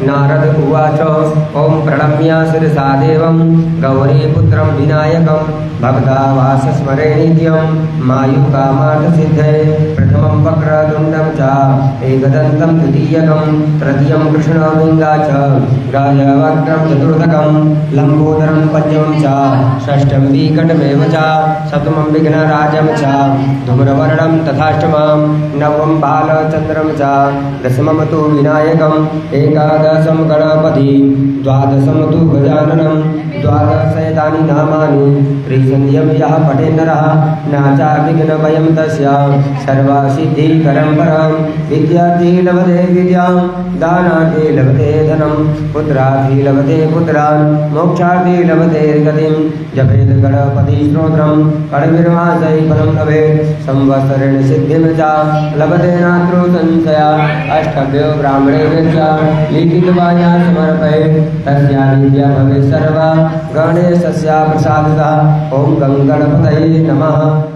नारद उवाच ओम प्रणम्य शिरसा देवं गौरीपुत्रं विनायकं भक्तावास स्मरे नित्यं मायुकामार्थसिद्धये प्रथमं वक्रतुण्डं च एकदन्तं द्वितीयकं तृतीयं कृष्णविङ्गा च गजवक्त्रं चतुर्थकं लम्बोदरं पंचमं च षष्ठं विकटमेव च सप्तमं विघ्नराजं च धूम्रवर्णं तथाष्टमं नवमं बालचन्द्रं च दशमं तु विनायकम् एकादशं गणपति द्वादशं तु गजाननं द्वादशैतानि नामानि त्रिसन्ध्यं यः पठे नरः न च विघ्नभयं तस्य सर्वसिद्धिकरं परं विद्यार्थी लभते विद्यां दानार्थी लभते धनं पुत्रार्थी लभते पुत्रान् मोक्षार्थी लभते गतिं जपेत् गणपति स्तोत्रं कडविर्मासै फलं लभेत् संवत्सरेण सिद्धिं च लभते नात्रो संशया अष्टभ्यो ब्राह्मणेभ्यः च लिखित्वाया समर्पयेत् तस्या विद्या भवेत् सर्वा गणेशस्य प्रसादतः ओम गं गणपतये नमः।